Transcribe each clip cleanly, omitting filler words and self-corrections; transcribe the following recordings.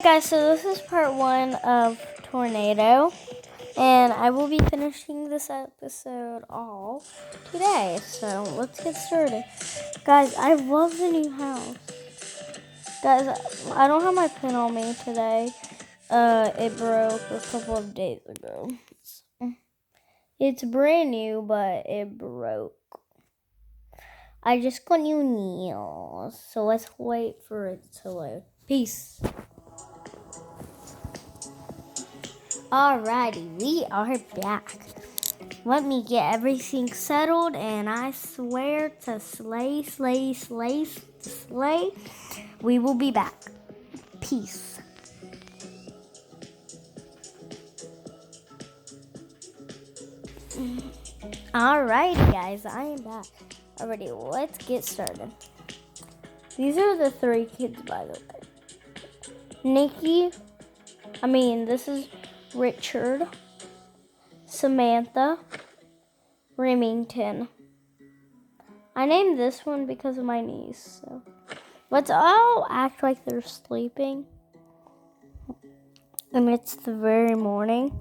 Guys, so this is part 1 of Tornado, and I will be finishing this episode all today, so let's get started. Guys, I love the new house. Guys, I don't have my pen on me today. It broke a couple of days ago. It's brand new, but it broke. I just got new nails, so let's wait for it to load. Peace. Alrighty, we are back. Let me get everything settled, and I swear to slay, we will be back. Peace. Alrighty, guys, I am back. Alrighty, let's get started. These are the 3 kids, by the way. This is Richard, Samantha, Remington. I named this one because of my niece. So let's all act like they're sleeping. And it's the very morning.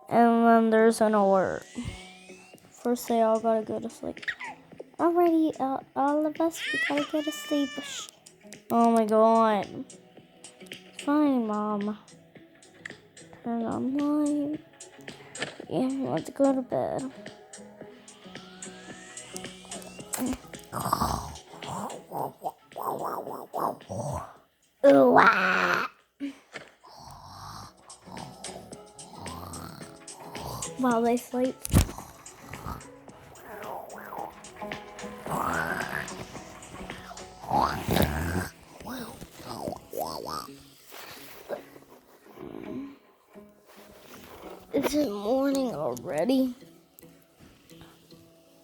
And then there's an alert. First, they all gotta go to sleep. Alrighty, all of us, we gotta go to sleep. Oh my god. Fine, Mom. Turn on light. Yeah, let's go to bed. Ooh, ah. While they sleep. Is it morning already?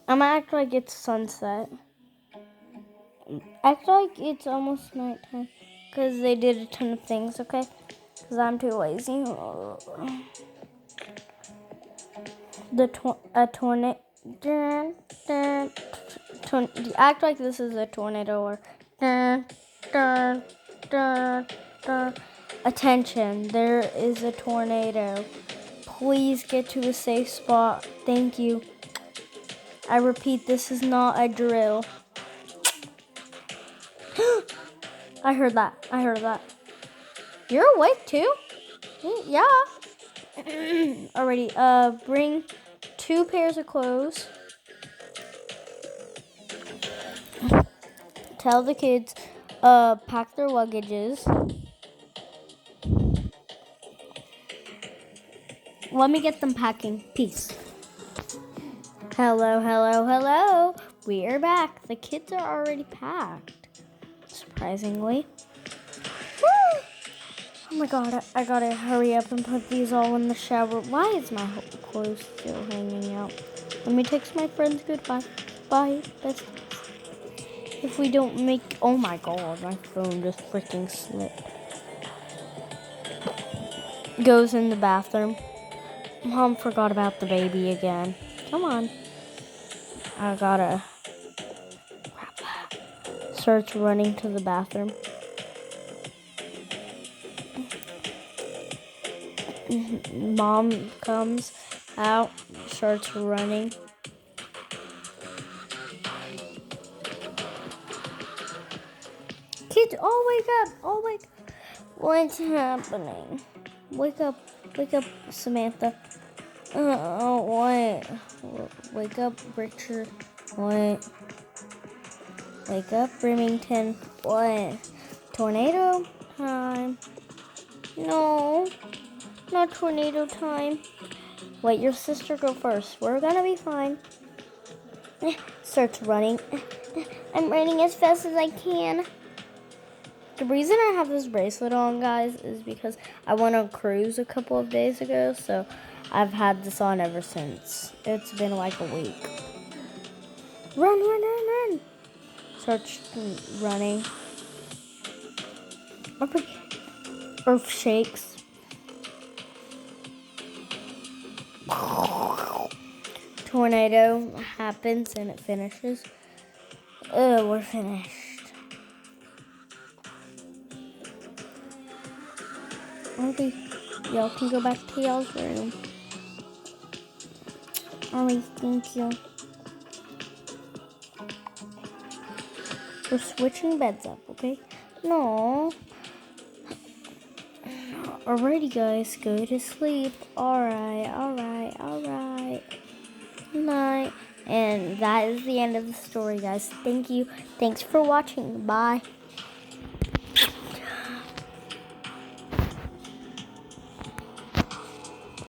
I'm gonna act like it's sunset. Act like it's almost nighttime. Because they did a ton of things, okay? Because I'm too lazy. Tornado. Act like this is a tornado or. Attention, there is a tornado. Please get to a safe spot. Thank you. I repeat, this is not a drill. I heard that. You're awake too? Yeah. Alrighty, bring 2 pairs of clothes. Tell the kids, pack their luggages. Let me get them packing. Peace. Hello. We are back. The kids are already packed. Surprisingly. Woo! Oh my god, I gotta hurry up and put these all in the shower. Why is my clothes still hanging out? Let me text my friends goodbye. Bye, besties. If we don't make... Oh my god, my phone just freaking slipped. Goes in the bathroom. Mom forgot about the baby again. Come on. I gotta... Starts running to the bathroom. Mom comes out, starts running. Kids, all wake up. What's happening? Wake up, Samantha. What? Wake up, Richard. What? Wake up, Remington. What? Tornado time. No, not tornado time. Wait, your sister go first. We're gonna be fine. Starts running. I'm running as fast as I can. The reason I have this bracelet on, guys, is because I went on a cruise a couple of days ago, so I've had this on ever since. It's been like a week. Run. Starts running. Earth shakes. Tornado happens and it finishes. We're finished. Okay, y'all can go back to y'all's room. Alright, thank you. We're switching beds up, okay? No. Alrighty, guys, go to sleep. Alright. Good night. And that is the end of the story, guys. Thank you. Thanks for watching. Bye.